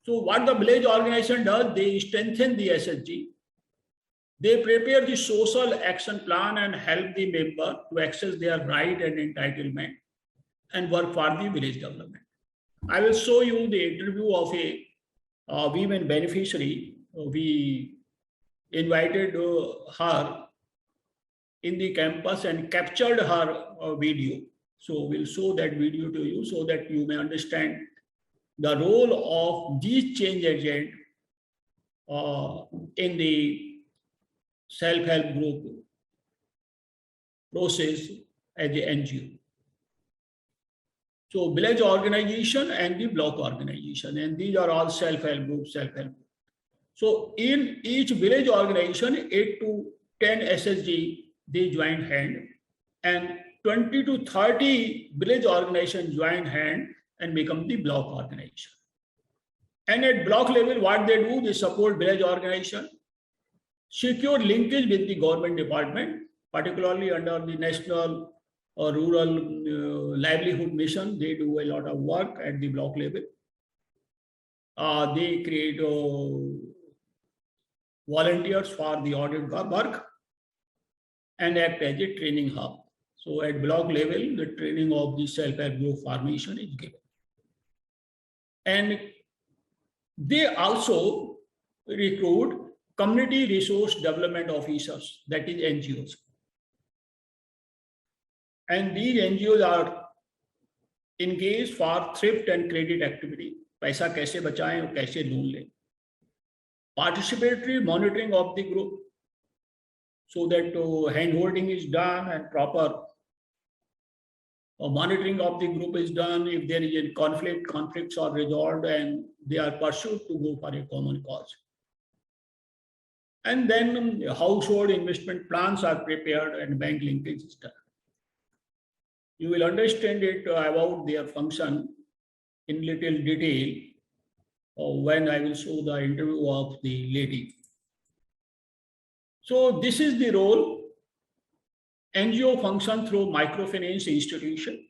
So what the village organization does, they strengthen the SSG. They prepare the social action plan and help the member to access their right and entitlement and work for the village development. I will show you the interview of a women beneficiary. We invited her in the campus and captured her video. So we'll show that video to you so that you may understand the role of these change agent in the self-help group process as the NGO. So village organization and the block organization, and these are all self-help groups, self-help. So in each village organization, 8 to 10 SSG, they join hand, and 20 to 30 village organizations join hand and become the block organization. And at block level, what they do, they support village organization, secure linkage with the government department, particularly under the National Rural Livelihood Mission. They do a lot of work at the block level. They create volunteers for the audit work and act as a training hub. So at block level, the training of the self-help group formation is given. And they also recruit community resource development officers, that is NGOs. And these NGOs are engaged for thrift and credit activity. पैसा कैसे बचाएं और कैसे loan लें. Participatory monitoring of the group so that hand-holding is done and proper monitoring of the group is done. If there is a conflict, conflicts are resolved and they are pursued to go for a common cause. And then household investment plans are prepared and bank linkage is done. You will understand it about their function in little detail when I will show the interview of the lady. So this is the role. NGO function through microfinance institution,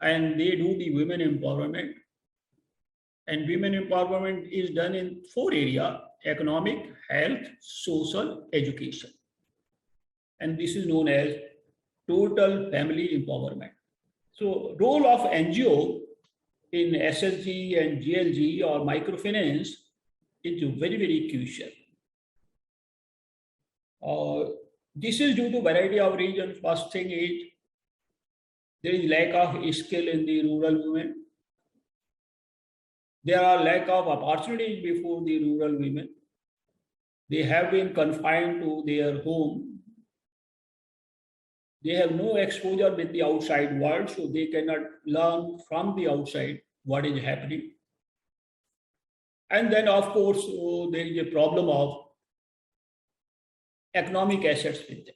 and they do the women empowerment. And women empowerment is done in 4 areas: economic, health, social, education. And this is known as total family empowerment. So role of NGO in SSG and GLG or microfinance is very, very crucial. This is due to variety of reasons. First thing is there is lack of skill in the rural women. There are lack of opportunities before the rural women. They have been confined to their home. They have no exposure with the outside world, so they cannot learn from the outside what is happening. And then, of course, there is a problem of economic assets with them.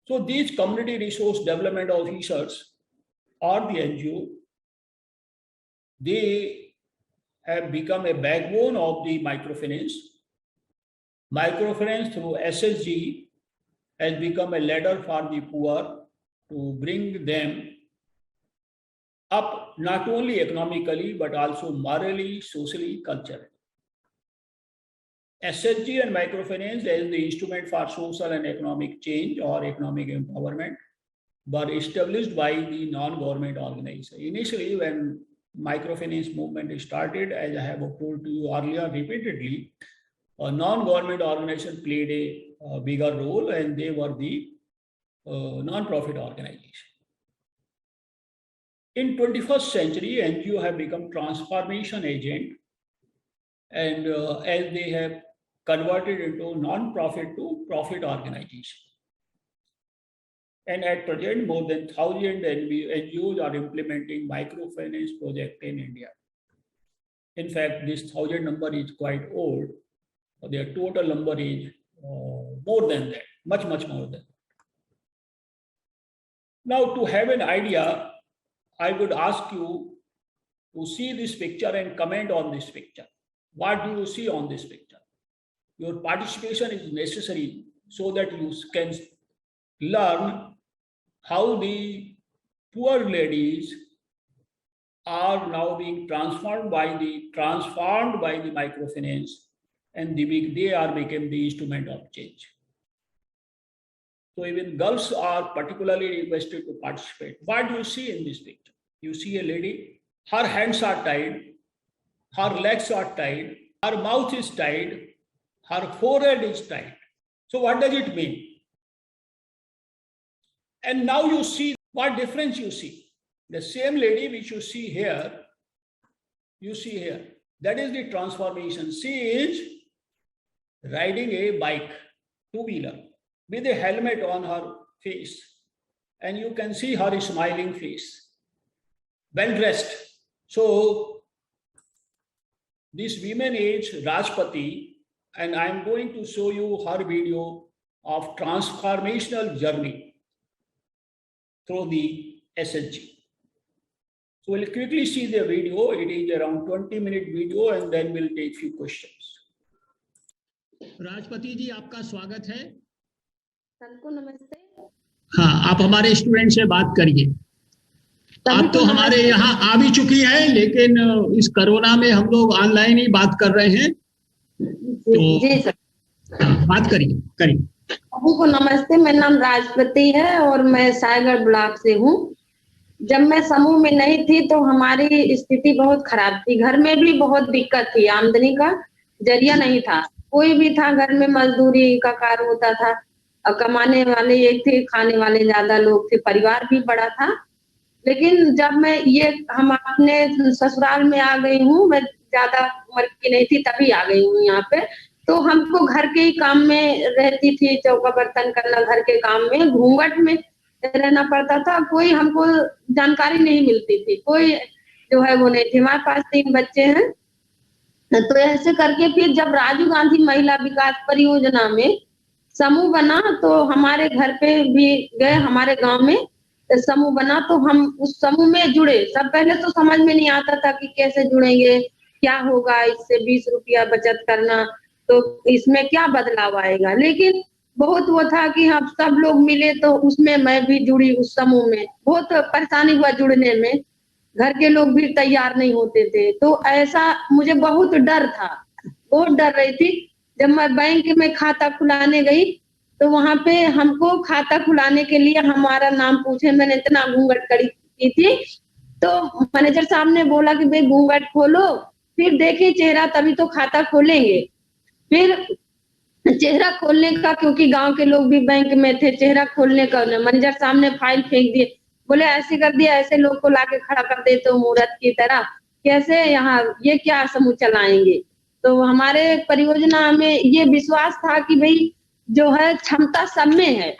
So these community resource development officers or the NGO, they have become a backbone of the microfinance. Microfinance through SSG has become a ladder for the poor to bring them up not only economically but also morally, socially, culturally. SSG and microfinance as the instrument for social and economic change or economic empowerment were established by the non-government organization. Initially, when microfinance movement started, as I have told to you earlier repeatedly, a non-government organization played a bigger role, and they were the non-profit organization. In 21st century, NGO have become transformation agent, and as they have converted into non-profit to profit organization. And at present, more than 1,000 NGOs are implementing microfinance project in India. In fact, this 1,000 number is quite old. Their total number is more than that, much, much more than that. Now, to have an idea, I would ask you to see this picture and comment on this picture. What do you see on this picture? Your participation is necessary so that you can learn how the poor ladies are now being transformed by the microfinance, and they are become the instrument of change. So even girls are particularly requested to participate. What do you see in this picture? You see a lady, her hands are tied, her legs are tied, her mouth is tied, her forehead is tied. So what does it mean? And now you see what difference you see. The same lady which you see here, that is the transformation. She is riding a bike, two-wheeler, with a helmet on her face. And you can see her smiling face, well dressed. So this woman is Rajpati, and I am going to show you her video of transformational journey through the SHG. So we'll quickly see the video. It is around 20-minute video, and then we'll take few questions. Rajpati जी, आपका स्वागत है। सबको नमस्ते। हाँ, आप हमारे student से बात करिए। आप तो हमारे यहाँ आ भी चुकी हैं, लेकिन इस कोरोना में हम लोग ऑनलाइन ही बात कर रहे हैं, तो जी सर, बात करिए। सभी को नमस्ते। मेरा नाम राजपति है और मैं सायगढ़ ब्लॉक से हूँ। जब मैं समूह में नहीं थी तो हमारी स्थिति बहुत खराब थी, घर में भी बहुत दिक्कत थी, आमदनी का जरिया नहीं था, कोई भी था घर में, मजदूरी का कार्य होता था और कमाने वाले एक थे, खाने वाले ज्यादा लोग थे, परिवार भी बड़ा था। लेकिन जब मैं हम अपने ससुराल में आ गई हूँ, मैं ज्यादा उम्र की नहीं थी तभी आ गई हूँ यहाँ पे, तो हमको घर के ही काम में रहती थी, चौका बर्तन करना, घर के काम में घूंघट में रहना पड़ता था, कोई हमको जानकारी नहीं मिलती थी, कोई जो है वो नहीं थी। हमारे पास 3 बच्चे हैं, तो ऐसे करके फिर जब राजीव गांधी महिला विकास परियोजना में समूह बना तो हमारे घर पे भी गए, हमारे गांव में समूह बना तो हम उस समूह में जुड़े। सब पहले तो समझ में नहीं आता था कि कैसे जुड़ेंगे, क्या होगा, इससे 20 रुपया बचत करना तो इसमें क्या बदलाव आएगा, लेकिन बहुत वो था कि हम सब लोग मिले तो उसमें मैं भी जुड़ी उस समूह में। बहुत परेशानी हुआ जुड़ने में, घर के लोग भी तैयार नहीं होते थे, तो ऐसा मुझे बहुत डर था, बहुत डर रही थी। जब मैं बैंक में खाता खुलाने गई तो वहां पे हमको खाता खुलाने के लिए हमारा नाम पूछे, मैंने इतना घूंघट करी की थी, तो मैनेजर साहब ने बोला कि भाई घूंघट खोलो, फिर देखे चेहरा तभी तो खाता खोलेंगे। फिर चेहरा खोलने का, क्योंकि गांव के लोग भी बैंक में थे, चेहरा खोलने का मैनेजर साहब ने फाइल फेंक दिए, बोले ऐसे कर दिया, ऐसे लोग को लाके खड़ा कर देते हो मूर्त की तरह, कैसे यहाँ ये क्या समूह चलाएंगे। तो हमारे परियोजना में ये विश्वास था कि भाई जो है क्षमता सब में है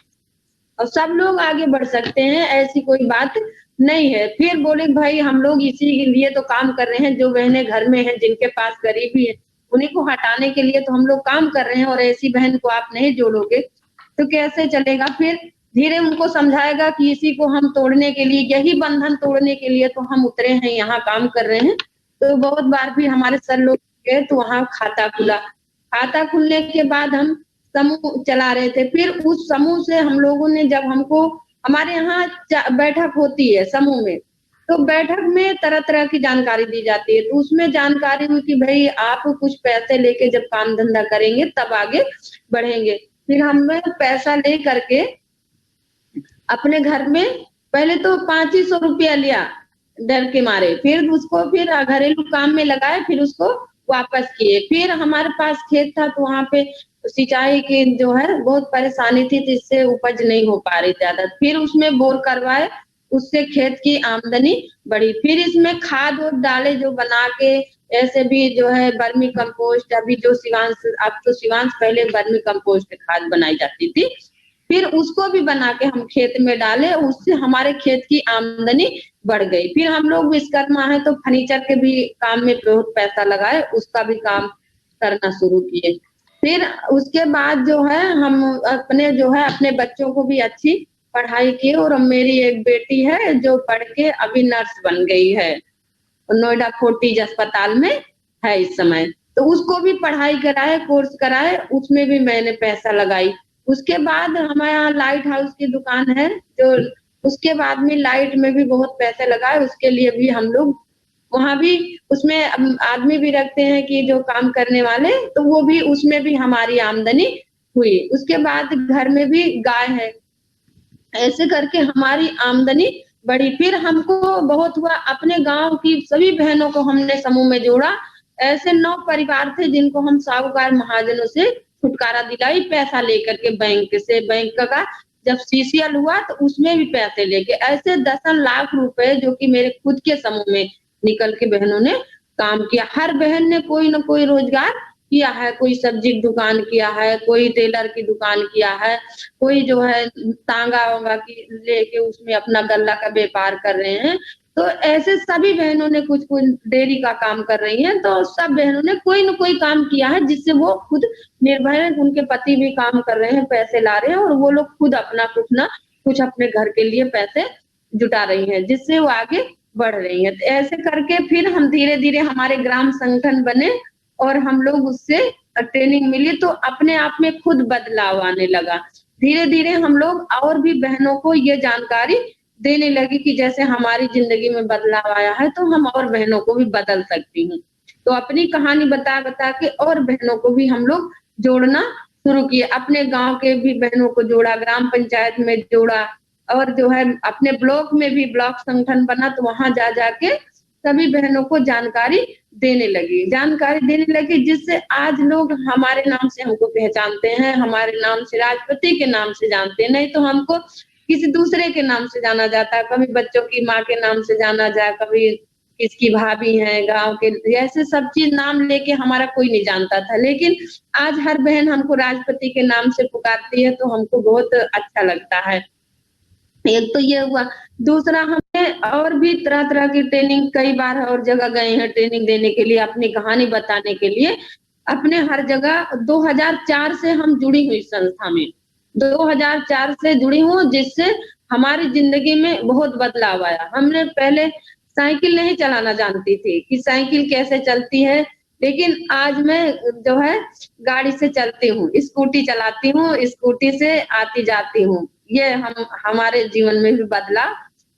और सब लोग आगे बढ़ सकते हैं, ऐसी कोई बात नहीं है। फिर बोले भाई हम लोग इसी के लिए तो काम कर रहे हैं, जो बहनें घर में हैं, जिनके पास गरीबी है, उन्हीं को हटाने के लिए तो हम लोग काम कर रहे हैं, और ऐसी बहन को आप नहीं जोड़ोगे तो कैसे चलेगा। फिर धीरे उनको समझाएगा कि इसी को हम तोड़ने के लिए, यही बंधन तोड़ने के लिए तो हम उतरे हैं, यहाँ काम कर रहे हैं। तो बहुत बार भी हमारे सर लोग गए तो वहाँ खाता खुला, खाता खुलने के बाद हम समूह चला रहे थे। फिर उस समूह से हम लोगों ने, जब हमको, हमारे यहाँ बैठक होती है समूह में, तो बैठक में तरह तरह की जानकारी दी जाती है, तो उसमें जानकारी हुई कि भाई आप कुछ पैसे लेके जब काम धंधा करेंगे तब आगे बढ़ेंगे। फिर हमने पैसा ले करके अपने घर में पहले तो 500 रुपया लिया डर के मारे, फिर उसको फिर घरेलू काम में लगाए, फिर उसको वापस किए। फिर हमारे पास खेत था तो वहां पे सिंचाई की जो है बहुत परेशानी थी, तो इससे उपज नहीं हो पा रही ज्यादा, फिर उसमें बोर करवाए, उससे खेत की आमदनी बढ़ी। फिर इसमें खाद डाले जो बना के, ऐसे भी जो है वर्मी कंपोस्ट, अभी जो शिवांश, अब तो शिवांश, पहले वर्मी कंपोस्ट खाद बनाई जाती थी, फिर उसको भी बना के हम खेत में डाले, उससे हमारे खेत की आमदनी बढ़ गई। फिर हम लोग विश्वकर्मा है तो फर्नीचर के भी काम में बहुत पैसा लगाए, उसका भी काम करना शुरू किए। फिर उसके बाद जो है हम अपने जो है अपने बच्चों को भी अच्छी पढ़ाई की, और मेरी एक बेटी है जो पढ़ के अभी नर्स बन गई है, नोएडा फोर्टिज अस्पताल में है इस समय, तो उसको भी पढ़ाई कराए, कोर्स कराए, उसमें भी मैंने पैसा लगाई। उसके बाद हमारे यहाँ लाइट हाउस की दुकान है, जो उसके बाद में लाइट में भी बहुत पैसे लगाए, उसके लिए भी हम लोग वहां भी उसमें आदमी भी रखते हैं कि जो काम करने वाले, तो वो भी उसमें भी हमारी आमदनी हुई। उसके बाद घर में भी गाय है, ऐसे करके हमारी आमदनी बढ़ी। फिर हमको बहुत हुआ, अपने गांव की सभी बहनों को हमने समूह में जोड़ा। ऐसे 9 परिवार थे जिनको हम साहूकार महाजनों से छुटकारा दिलाई, पैसा लेकर के बैंक से। बैंक का जब सीसीएल हुआ तो उसमें भी पैसे लेके, ऐसे दर्जन लाख रुपए जो कि मेरे खुद के समूह में निकल के बहनों ने काम किया। हर बहन ने कोई ना कोई रोजगार किया है, कोई सब्जी की दुकान किया है, कोई टेलर की दुकान किया है, कोई जो है तांगा वांगा की लेके उसमें अपना गल्ला का व्यापार कर रहे हैं। तो ऐसे सभी बहनों ने कुछ कुछ डेयरी का काम कर रही हैं, तो सब बहनों ने कोई न कोई काम किया है जिससे वो खुद निर्भर है। उनके पति भी काम कर रहे हैं, पैसे ला रहे हैं, और वो लोग खुद अपना कुछ ना कुछ अपने घर के लिए पैसे जुटा रही हैं, जिससे वो आगे बढ़ रही हैं। तो ऐसे करके फिर हम धीरे धीरे हमारे ग्राम संगठन बने और हम लोग उससे ट्रेनिंग मिली, तो अपने आप में खुद बदलाव आने लगा। धीरे धीरे हम लोग और भी बहनों को ये जानकारी देने लगी कि जैसे हमारी जिंदगी में बदलाव आया है तो हम और बहनों को भी बदल सकती हूँ। तो अपनी कहानी बता बता के और बहनों को भी हम लोग जोड़ना शुरू किए। अपने गांव के भी बहनों को जोड़ा, ग्राम पंचायत में जोड़ा, और जो है अपने ब्लॉक में भी ब्लॉक संगठन बना, तो वहां जा जाके सभी बहनों को जानकारी देने लगी, जिससे आज लोग हमारे नाम से हमको पहचानते हैं, हमारे नाम से, राजपति के नाम से जानते हैं। नहीं तो हमको किसी दूसरे के नाम से जाना जाता है, कभी बच्चों की माँ के नाम से जाना जाए, कभी किसकी भाभी है गांव के, ऐसे सब चीज नाम लेके हमारा कोई नहीं जानता था। लेकिन आज हर बहन हमको राजपति के नाम से पुकारती है, तो हमको बहुत अच्छा लगता है। एक तो ये हुआ। दूसरा, हमने और भी तरह तरह की ट्रेनिंग कई बार और जगह गए हैं ट्रेनिंग देने के लिए, अपनी कहानी बताने के लिए। अपने हर जगह 2004 से हम जुड़ी हुई संस्था में, 2004 से जुड़ी हूँ, जिससे हमारी जिंदगी में बहुत बदलाव आया। हमने पहले साइकिल नहीं चलाना जानती थी कि साइकिल कैसे चलती है, लेकिन आज मैं जो है गाड़ी से चलती हूँ, स्कूटी चलाती हूँ, स्कूटी से आती जाती हूँ। ये हमारे जीवन में भी बदलाव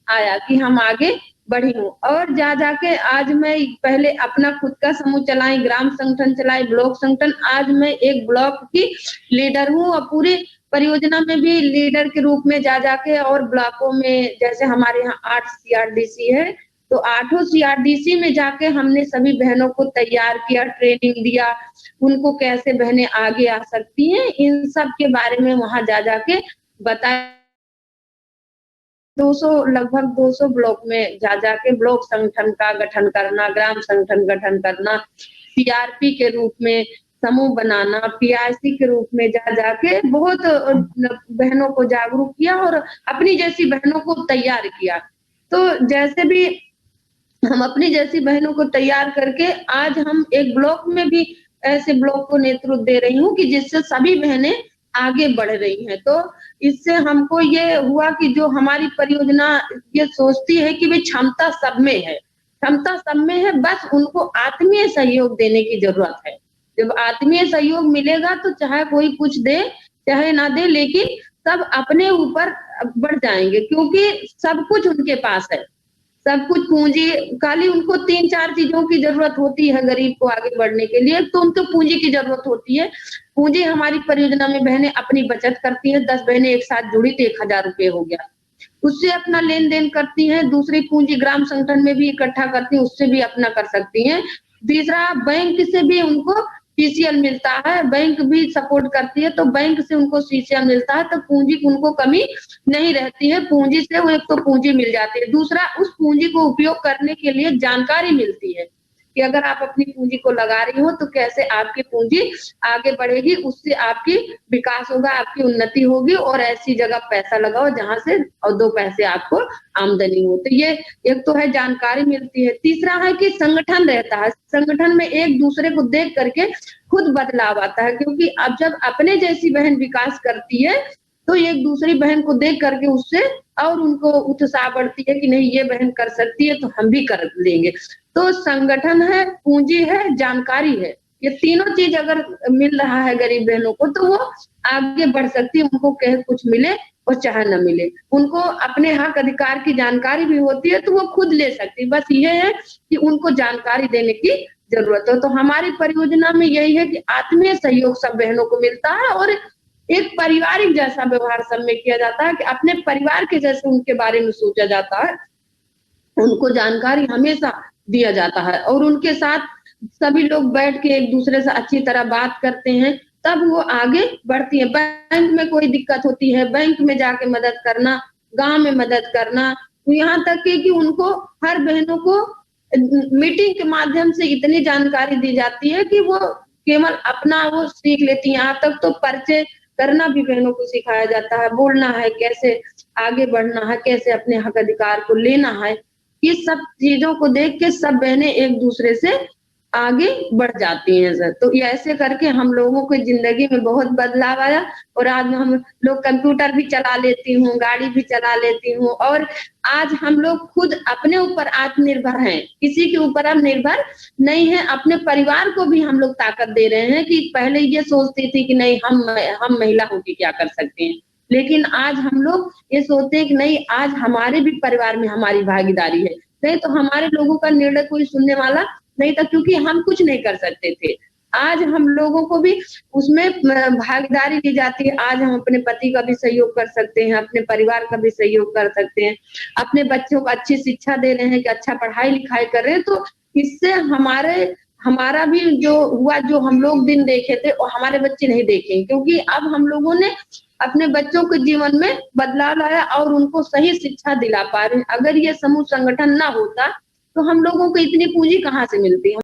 आया कि हम आगे बढ़ी हूँ। और जा जाके आज मैं पहले अपना खुद का समूह चलाई, ग्राम संगठन चलाई, ब्लॉक संगठन, आज मैं एक ब्लॉक की लीडर हूँ, और पूरी परियोजना में भी लीडर के रूप में जा जाके, और ब्लॉकों में जैसे हमारे यहाँ 8 सीआरडीसी है, तो 8 सीआरडीसी में जाके हमने सभी बहनों को तैयार किया, ट्रेनिंग दिया, उनको कैसे बहनें आगे आ सकती हैं, इन सब के बारे में वहां जा जाके बताया। 200 लगभग 200 ब्लॉक में जा जाके ब्लॉक संगठन का गठन करना, ग्राम संगठन गठन करना, सीआरपी के रूप में समूह बनाना, पीआईसी के रूप में जा जाके बहुत बहनों को जागरूक किया और अपनी जैसी बहनों को तैयार किया। तो जैसे भी हम अपनी जैसी बहनों को तैयार करके आज हम एक ब्लॉक में भी ऐसे ब्लॉक को नेतृत्व दे रही हूँ कि जिससे सभी बहनें आगे बढ़ रही हैं। तो इससे हमको ये हुआ कि जो हमारी परियोजना ये सोचती है कि भाई क्षमता सब में है, क्षमता सब में है, बस उनको आत्मीय सहयोग देने की जरूरत है। जब आत्मीय सहयोग मिलेगा तो चाहे कोई कुछ दे चाहे ना दे, लेकिन सब अपने ऊपर बढ़ जाएंगे, क्योंकि सब कुछ उनके पास है, सब कुछ पूंजी। खाली उनको 3-4 चीजों की जरूरत होती है गरीब को आगे बढ़ने के लिए, तो उनको पूंजी की जरूरत होती है। पूंजी हमारी परियोजना में बहनें अपनी बचत करती हैं, 10 बहनें एक साथ जुड़ी तो 1000 रुपए हो गया, उससे अपना लेन देन करती हैं। दूसरी पूंजी ग्राम संगठन में भी इकट्ठा करती हैं, उससे भी अपना कर सकती हैं। तीसरा, बैंक से भी उनको सीसीएल मिलता है, बैंक भी सपोर्ट करती है, तो बैंक से उनको सीसीएल मिलता है, तो पूंजी की उनको कमी नहीं रहती है। पूंजी से वो एक तो पूंजी मिल जाती है, दूसरा उस पूंजी को उपयोग करने के लिए जानकारी मिलती है कि अगर आप अपनी पूंजी को लगा रही हो तो कैसे आपकी पूंजी आगे बढ़ेगी, उससे आपकी विकास होगा, आपकी उन्नति होगी, और ऐसी जगह पैसा लगाओ जहां से और 2 पैसे आपको आमदनी हो। तो ये एक तो है जानकारी मिलती है। तीसरा है कि संगठन रहता है, संगठन में एक दूसरे को देख करके खुद बदलाव आता है, क्योंकि अब जब अपने जैसी बहन विकास करती है तो एक दूसरी बहन को देख करके उससे और उनको उत्साह बढ़ती है कि नहीं ये बहन कर सकती है तो हम भी कर लेंगे। तो संगठन है, पूंजी है, जानकारी है, ये तीनों चीज अगर मिल रहा है गरीब बहनों को तो वो आगे बढ़ सकती है, उनको कहे कुछ मिले और चाहे न मिले, उनको अपने हक अधिकार की जानकारी भी होती है तो वो खुद ले सकती है। बस ये है कि उनको जानकारी देने की जरूरत है। तो हमारी परियोजना में यही है कि आत्मीय सहयोग सब बहनों को मिलता है और एक पारिवारिक जैसा व्यवहार सब में किया जाता है कि अपने परिवार के जैसे उनके बारे में सोचा जाता है, उनको जानकारी हमेशा दिया जाता है और उनके साथ सभी लोग बैठ के एक दूसरे से अच्छी तरह बात करते हैं, तब वो आगे बढ़ती है। बैंक में कोई दिक्कत होती है, बैंक में जाके मदद करना, गांव में मदद करना, तो यहाँ तक कि उनको हर बहनों को मीटिंग के माध्यम से इतनी जानकारी दी जाती है कि वो केवल अपना वो सीख लेती हैं। यहाँ तक तो परिचय करना भी बहनों को सिखाया जाता है, बोलना है, कैसे आगे बढ़ना है, कैसे अपने हक अधिकार को लेना है। ये सब चीजों को देख के सब बहनें एक दूसरे से आगे बढ़ जाती हैं सर। तो ये ऐसे करके हम लोगों की जिंदगी में बहुत बदलाव आया और आज हम लोग कंप्यूटर भी चला लेती हूँ, गाड़ी भी चला लेती हूँ और आज हम लोग खुद अपने ऊपर आत्मनिर्भर हैं, किसी के ऊपर हम निर्भर नहीं है। अपने परिवार को भी हम लोग ताकत दे रहे हैं कि पहले ये सोचती थी कि नहीं हम महिला होके क्या कर सकते हैं, लेकिन आज हम लोग ये सोचते हैं कि नहीं, आज हमारे भी परिवार में हमारी भागीदारी है, नहीं तो हमारे लोगों का निर्णय कोई सुनने वाला नहीं था, क्योंकि हम कुछ नहीं कर सकते थे। आज हम लोगों को भी उसमें भागीदारी दी जाती है। आज हम अपने पति का भी सहयोग कर सकते हैं, अपने परिवार का भी सहयोग कर सकते हैं, अपने बच्चों को अच्छी शिक्षा दे रहे हैं कि अच्छा पढ़ाई लिखाई कर रहे हैं। तो इससे हमारा भी जो हुआ, जो हम लोग दिन देखे थे और हमारे बच्चे नहीं देखेंगे, क्योंकि अब हम लोगों ने अपने बच्चों के जीवन में बदलाव लाया और उनको सही शिक्षा दिला पा रहे हैं। अगर ये समूह संगठन ना होता तो हम लोगों को इतनी पूंजी कहाँ से मिलती है।